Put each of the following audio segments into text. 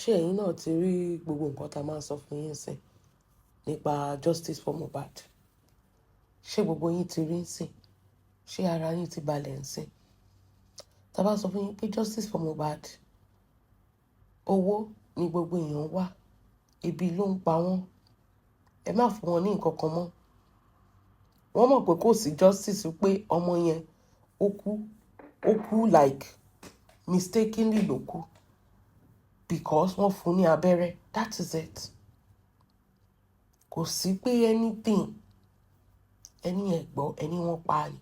ṣé ẹ̀yin náà ti rí gbogbo nǹkan tá a máa ń sọ fún yín sìn nípa justice for Mohbad? Ṣé gbogbo yín ti rí ń sìn? Ṣé ara yín ti balẹ̀ ń sìn? Tá a bá sọ fún yín pé justice for Mohbad, owó ni gbogbo èèyàn wá, ebi ló ń pa wọ́n, ẹ má fún wọn ní nǹkan kan mọ́. Wọ́n mọ̀ pé kò sí justice, pé ọmọ yẹn ó kú like mistakenly ló kú because wọ́n fún ní abẹ́rẹ́. That is it. Kò sí pé anything ẹni ẹ̀gbọ́n ẹni wọ́n pa ni.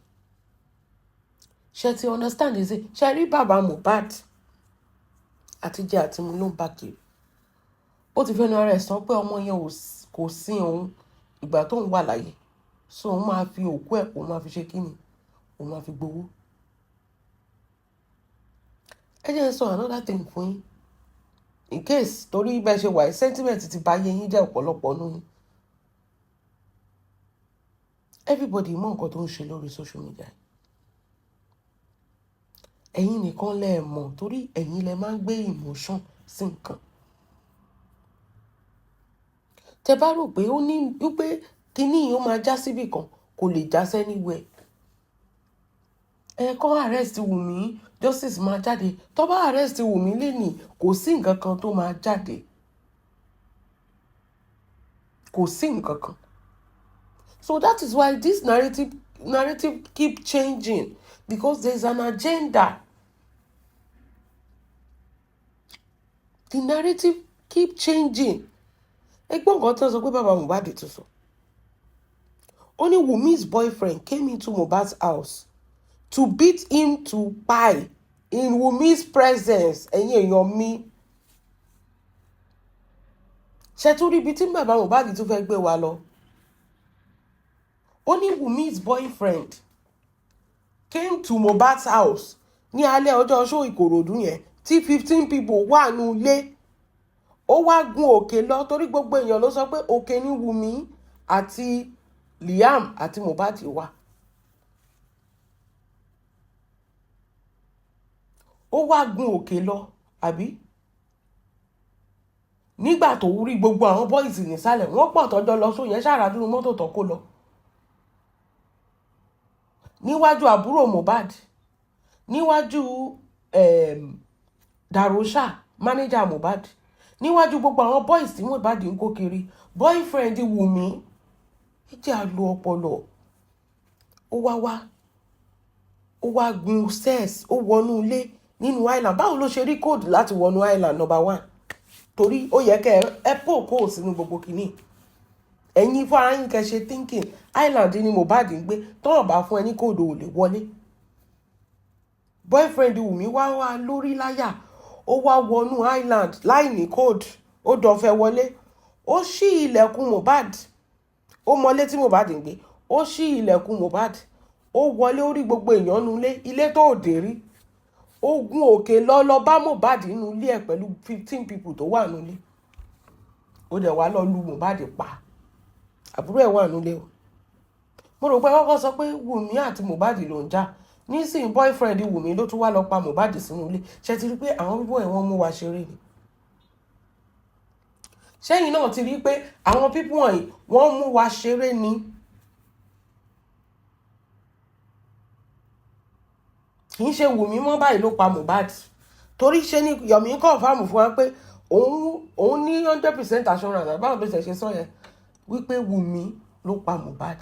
Ṣé ti understand is it? Ṣé rí bàbá Mohbad àti jẹ àti mu ló ń bá kiri. Ó ti fẹ́nu ara ẹ̀ sọ pé ọmọ yẹn kò sí òun ìgbà tó ń wà láyé, so òun máa fi òkú ẹ̀, òun máa fi ṣe kíni, òun máa fi gbowó. Ẹ jẹ́ n sọ another thing fún yín in case torí bẹ́ẹ̀ ṣe wà sentiment ti bá yé yín jẹ́ ọ̀pọ̀lọpọ̀ nínú yín. Everybody mọ nǹkan tó ń ṣe lórí social media. Ẹ̀yin nìkan lẹ mọ̀ torí ẹ̀yin lẹ máa ń gbé emotion sí nǹkan. Tẹ bá rò pé ó ní wípé kíní yìí ó máa já síbì kan, kò lè já anywhere. Kọ́ arrest Wùmí, justice máa jáde. Tó bá arrest Wùmí lénìí, kò sí nǹkan kan tó máa jáde. Kò sí nǹkan kan. So that is why this narrative keep changing, because there's an agenda. The narrative keep changing. Ẹgbọ́n nǹkan tó sọ pé bàbá Mohbad tó sọ. Only Wumi's boyfriend came into Mohbad's house to beat him to pie in Wumi's presence. Ẹ̀yin èèyàn mi. Ṣé tún rí ibi tí bàbá Mohbad tún fẹ́ gbé wa lọ? Only Wumi's boyfriend came to Mohbad's house ní alẹ́ ọjọ́ show Ìkòròdú yẹn tí 15 people wà nù ilé. Ó wá gun òkè lọ torí gbogbo èèyàn ló sọ pé òkè ní Wùmí àti Liam àti Mohbad wà. Ó wá gun òkè lọ, àbí? Nígbà tó rí gbogbo àwọn boys nísàlẹ̀, wọ́n pọ̀ tọ́jọ́ lọ sóyẹn ṣàràdúró mọ́tò tó kó lọ. Níwájú àbúrò Mohbad, níwájú Darosha, manager Mohbad, níwájú gbogbo àwọn boys tí Mohbad ń kó kiri, boyfriend Wùmí, jẹ́ àlò ọpọlọ. Ó wá gun stairs, ó wọnú ilé nínú island. Báwo ló ṣe rí code láti wọnú island number 1? Torí ó yẹ kẹ́ ẹ pò kó sínú gbogbo kìíní. Ẹ̀yin fún ara yín kẹ́ ṣe thinking island ni Mohbad ń gbé, tọ́rọ̀ bá fún ẹni code ò lè wọlé. Boyfriend Wùmí wá lórí láyà, ó wá wọnú island láì ní code, ó dọ̀fẹ́ wọlé. Ó ṣí ilẹ̀kùn Mohbad, ó mọlé tí Mohbad ń gbé, ó ṣí ilẹ̀kùn Mohbad, ó wọlé, ó rí gbogbo èèyàn nínú ilé tó dé rí. Ó gun òkè lọ bá Mohbad nínú ilé ẹ̀ pẹ̀lú 15 people tó wà nínú ilé. Ó dẹ̀ wá lọ lu Mohbad pa. Àbúrò ẹ̀ wà nínú ilé o. Mo rò pé kọ́kọ́ sọ pé Wùmí àti Mohbad ló ń jà. Nísìnyí boyfriend Wùmí ló tún wá lọ pa Mohbad sínú ilé. Ṣé ti rí pé àwọn people ẹ̀ wọ́n mú wa ṣeré ni? Ṣẹ́yìn náà ti rí pé àwọn people wọ̀nyí wọ́n mú wa ṣeré ni? Kì í ṣe Wùmí mọ́ báyìí ló pa Mohbad. Torí ṣe ni Yomi confirm fún wa pé òun ní 100% assurance báwo ló ṣe sọ yẹn wípé Wùmí ló pa Mohbad.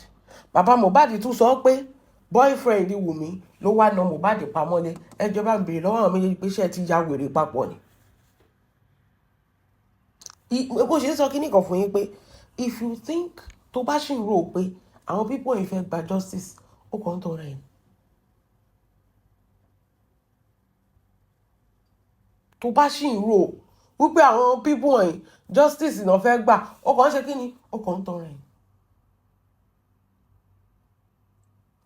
Bàbá Mohbad tún sọ pé boyfriend Wùmí ló wá na Mohbad pamọ́lé. Ẹjọ́ bá ń béèrè lọ́wọ́ àwọn méjèèjì pé ṣé ti ya wèrè papọ̀ ni. Bó ṣe sọ kíní kan fún yín pé if you think tó bá ṣì ń rò pé àwọn people yìí fẹ́ gba justice, ó kàn ń tọrọ ẹ̀. Tó bá ṣì ń rò wípé àwọn people wọ̀nyí justice náà fẹ́ gbà, ó kàn ń ṣe kíni, ó kàn ń tọrọ ẹ̀.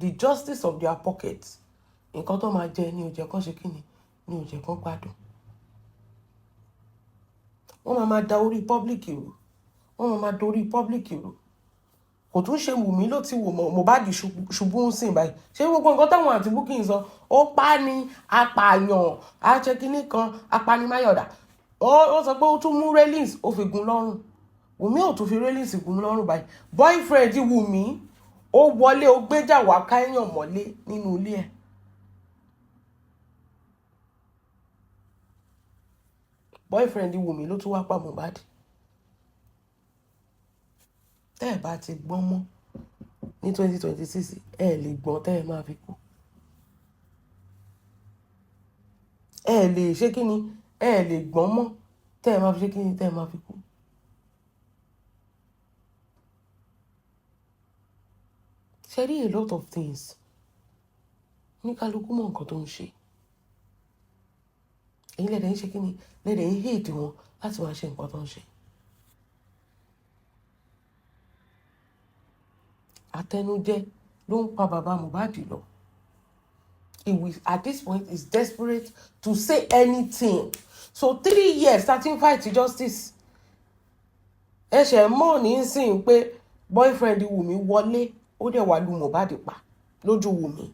The justice of their pockets, nǹkan tó máa jẹ ní ó jẹ́ kán ṣe kíni, ní ó jẹ́ kán gbádùn. Wọ́n máa da orí public rú. Wọ́n máa da orí public rú. Kò tún ṣe Wùmí ló ti wò Mohbad ṣubú ń sìn báyìí. Ṣé gbogbo nǹkan táwọn àti Bukky ń sọ, ó pa ní apààyàn, àṣẹ kínní kan, apanimáyọ̀dà. ó sọ pé ó tún mú railings ó fi gún lọ́rùn. Wùmí ò tún fi railings gún lọ́rùn báyìí. Boyfriend Wùmí ó wọlé ó gbéjà wá káyàn mọ́lé nínú ilé ẹ̀. Boyfriend Wùmí ló tún wá pa Mohbad. Tẹ́ ẹ̀ bá ti gbọ́n mọ́ ní 2026 ẹ lè gbọ́n tẹ́ ẹ máa fi kú. Ẹ lè ṣe kí ni ẹ lè gbọ́n mọ́ tẹ́ ẹ máa fi ṣe kí ni tẹ́ ẹ máa fi kú. Ṣé rí a lot of things ní kálukú mọ̀ nǹkan tó ń ṣe. Èyí lẹ́dẹ̀ ń ṣe kí ni lẹ́dẹ̀ ń hate wọn láti máa ṣe nǹkan tó ń ṣe. Àtẹnujẹ ló ń pa bàbá Mohbad lọ. At this point is desperate to say anything. So 3 years starting fight justice. Ẹ ṣe mọ̀ nísìn pé boyfriend Wùmí wọlé ó dẹ̀ wá lu Mohbad pa lójú Wùmí.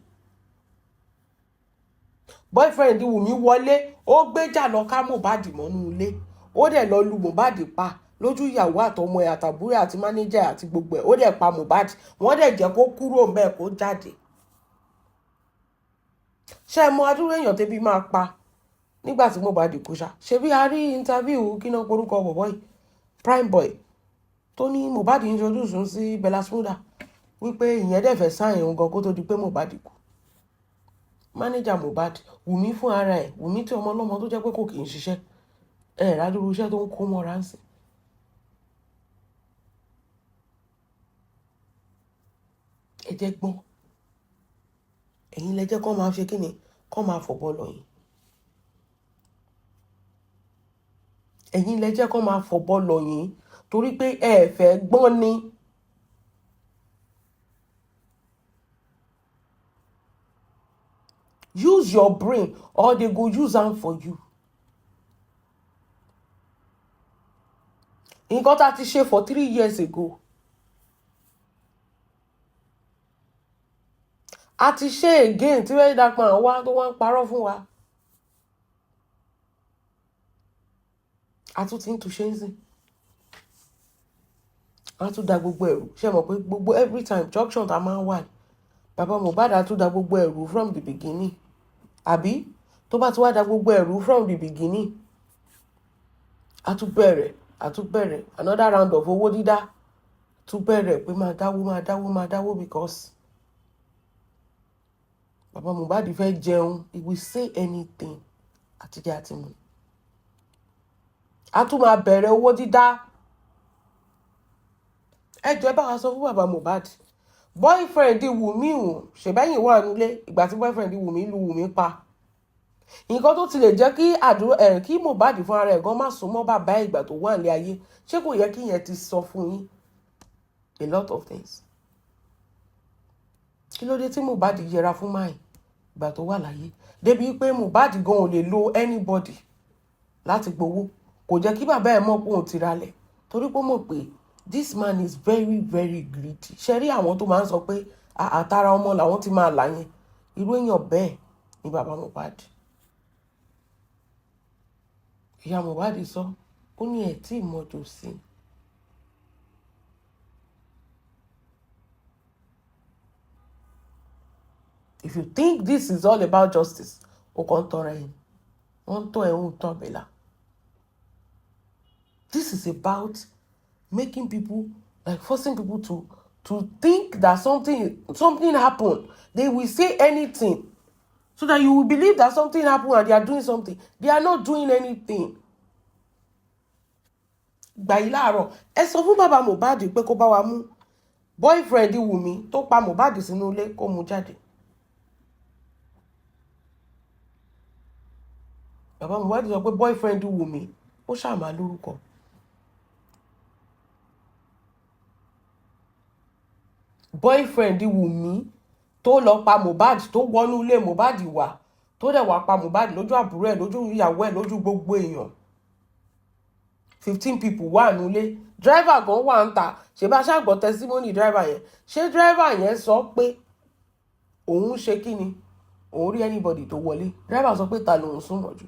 Boyfriend Wùmí wọlé ó gbéjà lọ ká Mohbad mọ́nú ilé ó dẹ̀ lọ lu Mohbad pa lójú ìyàwó àtọmọ ẹ̀ àtàbúrò àti mánéjà àti gbogbo ẹ̀ ó dẹ̀ pa Mohbad wọ́n dẹ̀ jẹ́ kó kúrò ńbẹ̀ kó jáde. Ṣé mọ adúrú èèyàn tẹ́bí máa pa nígbà tí Mohbad kú ṣá? Ṣebí a rí interview kí náà porúkọ bọ̀bọ̀ yìí Prime Boy tó ní Mohbad introduce sí Bella Smuda wípé ìyẹn dẹ̀ fẹ́ sáyẹn òun gan kó tó di pé Mohbad kú. Mánéjà Mohbad Wùmí fún ara ẹ̀ Wùmí tí ọmọ ọlọ́mọ tó jẹ́ pé kò kì í ṣiṣẹ́ rádúró iṣẹ́ tó ń kó mọ́ra ń sìn. Ẹ jẹ́ gbọ́n ẹ̀yin lẹ jẹ́ kó máa ṣe kí ni kó máa fọ̀bọ́ lọ yín. Ẹ̀yin lẹ jẹ́ kó máa fọ̀bọ́ lọ yín torí pé ẹ fẹ́ gbọ́n ni. Use your brain or they go use am for you. Nǹkan tá ti ṣe for 3 years ago. A ti ṣe again tí wọ́n dàpọ̀ wá tó wọ́n ń parọ́ fún wa. A tún ti ń túṣe ń sìn. A tún da gbogbo ẹ̀rù. Ṣé mọ̀ pé gbogbo every time junction tá máa ń wà ní. Bàbá Mohbad a tún da gbogbo ẹ̀rù from the beginning. Àbí tó bá ti wá da gbogbo ẹ̀rù from the beginning. A tún bẹ̀rẹ̀ another round of owó dídá. Tún bẹ̀rẹ̀ pé máa dáwó because Bàbá Mohbad fẹ́ jẹun. He will say anything. Àtijọ́ àti mu. A tún máa bẹ̀rẹ̀ owó dídá. Ẹ jọ̀ọ́ bá wa sọ fún Bàbá Mohbad. Boyfriend Wùmí o ṣèbẹ́yìn wà nílé ìgbà tí boyfriend Wùmí lu Wùmí pa. Nǹkan tó ti lè jẹ́ kí Mohbad fún ara ẹ̀ gan má sún mọ́ bàbá ìgbà tó wà nílé ayé. Ṣé kò yẹ kí yẹn ti sọ fún yín a lot of things. Kí ló dé tí Mohbad yẹra fún máì ìgbà tó wà láyé? Débi pé Mohbad gan ò lè lo anybody láti gbowó. Kò jẹ́ kí bàbá ẹ̀ mọ̀ pé òun ti ralẹ̀ torí pé ó mọ̀ pé this man is very very greedy. Ṣé rí àwọn tó máa ń sọ pé àtàrà ọmọ làwọn ti máa là yẹn irú èèyàn bẹ́ẹ̀ ni bàbá Mohbad. Ìyá Mohbad sọ ó ní ẹ̀ tí ìmọ̀jò sí. If you think this is all about justice, o kàn tọrọ ẹ̀yìn. Wọ́n tọ́ ẹ̀hún tọ́ bẹ̀là. This is about making people, like forcing people to think that something happened. They will say anything so that you will believe that something happened and they are doing something. They are not doing anything. Gbà yìí láàárọ̀ ẹ sọ fún bàbá Mohbad pé kó bá wa mú boyfriend Wùmí tó pa Mohbad sínú ilé kó mú jáde. Bàbá Mohbad sọ pé boyfriend Wùmí ó ṣàmà lórúkọ. Boyfriend Wùmí tó lọ pa Mohbad tó wọnú ilé Mohbad wá tó dẹ̀ wá pa Mohbad lójú àbúrò ẹ̀ lójú ìyàwó ẹ̀ lójú gbogbo èèyàn. 15 people wà nílé. Driver gan wà ń ta. Ṣé bá ṣàgbọ́ testimony driver yẹn? Ṣé driver yẹn sọ pé òun ṣe kí ni? Òun rí anybody tó wọlé. Driver sọ pé ta lòun sún mọ́jú.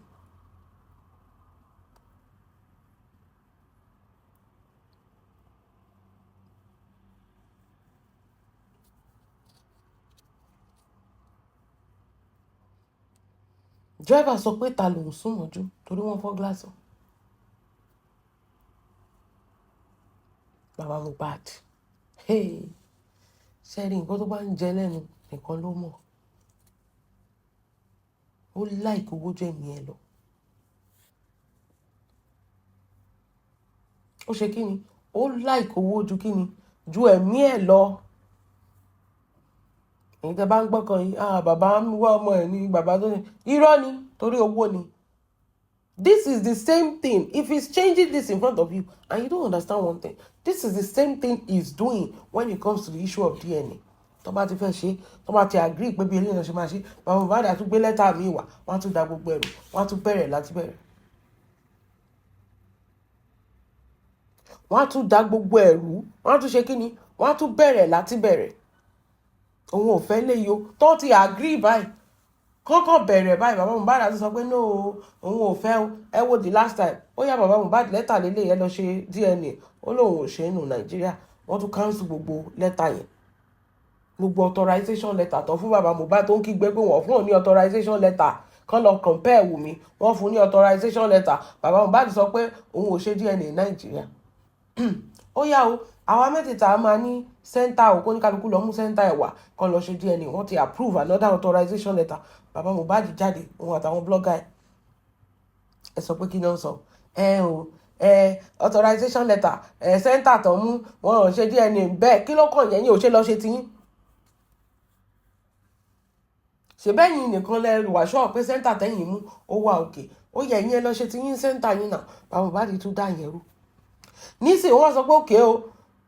driver sọ pé ta lòun sún mọ́jú torí wọ́n fọ́ gíláàsì. Bàbá Mohbad ṣẹ́rí nǹkan tó bá ń jẹ lẹ́nu nìkan ló mọ̀. Ó láìkí owó jẹ́ ẹ̀mí ẹ lọ. Ó ṣe kí ni? Ó láìkí owó ju kí ni? Ju ẹ̀mí ẹ lọ. Èyí tẹ́ bá ń gbọ́kàn yìí, bàbá ń wá ọmọ ẹ̀ ní bàbá tó ní. Irọ́ ni torí owó ni. This is the same thing. If he's changing this in front of you and you don't understand one thing, this is the same thing he's doing when it comes to the issue of DNA. Tó bá ti fẹ́ ṣe, tó bá ti agree pé bí eléyìí náà ṣe máa ṣe, bàbá Mohbad á tún gbé lẹ́tà mi wá, wọ́n á tún da gbogbo ẹ̀rù, wọ́n á tún bẹ̀rẹ̀ láti bẹ̀rẹ̀. Wọ́n á tún da gbogbo ẹ̀rù, wọ́n á tún ṣe kí ni? Wọ́n á tún bẹ̀rẹ̀ láti bẹ̀rẹ̀. Òun ò fẹ́ léyìí o, tó ti agree báyìí. Kọ́kọ́ bẹ̀rẹ̀ báyìí bàbá Mohbad àti sọ pé no òun ò fẹ́ o. Ẹ wo the last time ó yá bàbá Mohbad lẹ́tà lélẹ̀ yẹn lọ ṣe DNA ó lóun ò ṣe é nù Nàìjíríà. Wọ́n tún cancel gbogbo lẹ́tà yẹn, gbogbo authorization letter tó fún bàbá Mohbad tó ń kígbe pé wọ́n fún òun ní authorization letter kán lọ compare Wùmí, wọ́n fún ní authorization letter. Bàbá Mohbad sọ pé òun ò ṣe DNA Nàìjíríà. Ó yá o, àwa mẹ́tẹ̀ẹ̀ta máa ní center o, kó ní kálukú lọ mú center ẹ̀ wá kán lọ ṣe DNA. Wọ́n ti approve another authorization letter. Bàbá Mohbad jáde òun àtàwọn blogger ẹ sọ pé kí ni wọ́n sọ? Authorization letter center tó mú wọn ò ṣe DNA bẹ́ẹ̀ kí ló kàn yẹn ò ṣe lọ ṣe tiyín. Ṣèbẹ́yìn nìkan lẹ wàṣọ pé center tẹ́yìn mú ó wà òkè, ó yẹ ìyẹn lọ ṣe tiyín center yín náà. Bàbá Mohbad tún dá yẹn rú. Nísìnyí wọ́n sọ pé òkè o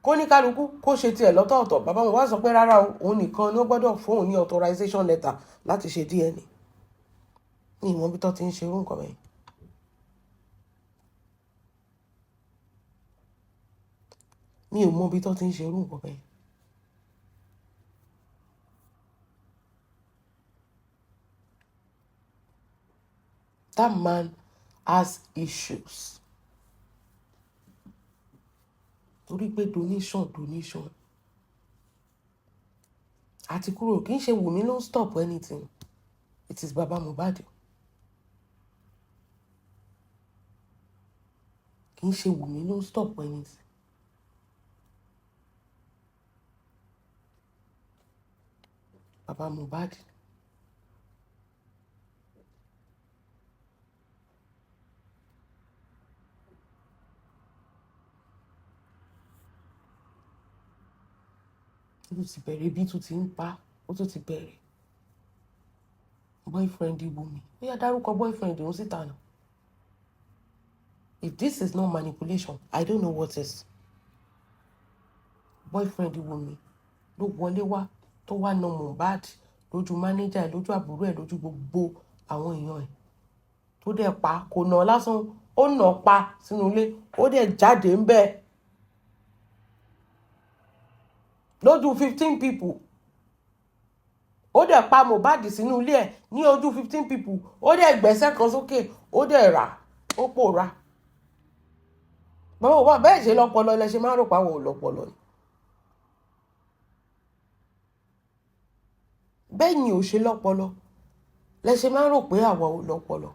kó ní kálukú kó ṣe tiẹ̀ lọ́tọ̀ọ̀tọ̀. Bàbá Mohbad sọ pé rárá o, òun nìkan ni ó gbọ́dọ̀ fún òun ní authorization letter láti ṣe DNA. Ní ìwọ̀n bí tó ti ń ṣe irú nǹkan bẹ́ẹ̀. Mi ò mọ bí tó ti ń ṣe irú nǹkan bẹ́ẹ̀. That man has issues. Torí pé donation. Àti kúrò kì í ṣe Wùmí ló ń stop anything. It is Baba Mohbad. Kì í ṣe Wùmí ló ń stop anything. Baba Mohbad. Ó ti bẹ̀rẹ̀ bí tó ti ń pa, ó tó ti bẹ̀rẹ̀. Boyfriend Wùmí. Ó yá dárúkọ boyfriend òun síta náà. If this is not manipulation, I don't know what is. Boyfriend Wùmí ló wọlé wá tó wá na Mohbad lójú manager ẹ̀, lójú àbúrò ẹ̀, lójú gbogbo àwọn èèyàn ẹ̀. Tó dẹ̀ pa kò nà lásán, ó nà pa sínú ilé, ó dẹ̀ jáde ń bẹ́ẹ̀. Lójú 15 people. Ó dẹ̀ pa Mohbad sínú ilé ẹ̀ ní ojú 15 people. Ó dẹ̀ gbẹ́sẹ̀ kan sókè, ó dẹ̀ rà, ó pòórá. Bàbá Mohbad bẹ́ẹ̀ ṣe lọ́pọlọ lẹ ṣe máa rò pàwọ̀ ò lọ́pọlọ ni. Bẹ́ẹ̀ ni ò ṣe lọ́pọlọ lẹ ṣe máa rò pé àwa ò lọ́pọlọ.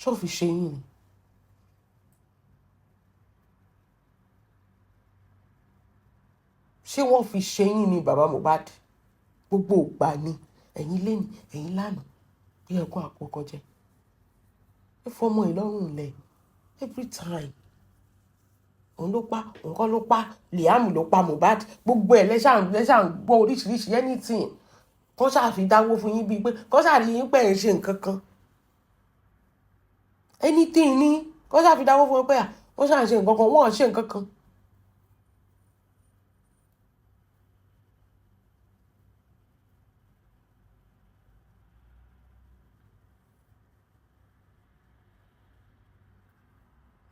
Ṣó fi ṣe yín ni? Ṣé wọ́n fi ṣe yín ni bàbá Mohbad? Gbogbo ìgbà ni ẹ̀yin lẹ́nu ẹ̀yin lánàá bí ẹ̀kọ́ àkọ́kọ́ jẹ́. Ẹ fọmọ ìlọ́rùn lẹ̀ every time. Òun ló pa, òun kọ́ ló pa, Liam ló pa Mohbad. Gbogbo ẹ̀ lẹ́ṣà ń gbọ́ oríṣiríṣi anything. Kọ́ ṣáà fi dáwó fún yín bíi pé kọ́ ṣáà rí yín pé ẹ̀ ń ṣe nǹkan kan. Anything ni kọ́ ṣáà fi dáwó fún yín pé wọ́n ṣáà ń ṣe nǹkan kan, wọ́n ò ṣe nǹkan kan.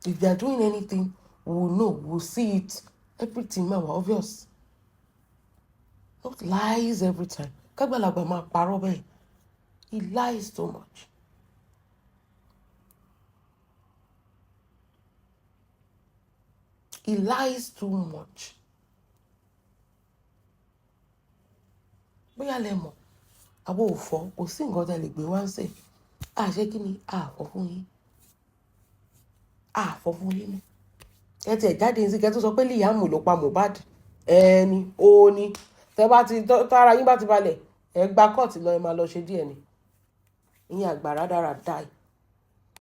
If they are doing anything, we will know, we will see it. Everything ma wa obvious. Not lies every time. Kagbalagba ma parọ́ bẹ́ẹ̀. He lies so much. He lies too much. Bóyá lẹ mọ̀, àwọn ò fọ́, kò sí nǹkan tẹ́ lè gbé wá ń sè. Ṣé kí ni àfọ́ fún yín? Àfọ́ fún yín ni. Ẹ tiẹ̀ jáde ní sí kẹ́ tó sọ pé Liam ló pa Mohbad. Ẹni ó ní. Tára yín bá ti balẹ̀, ẹ gba kọ́ọ̀tì lọ, ẹ máa lọ ṣe díẹ̀ ni. Ìyẹn àgbàrá dára dáì.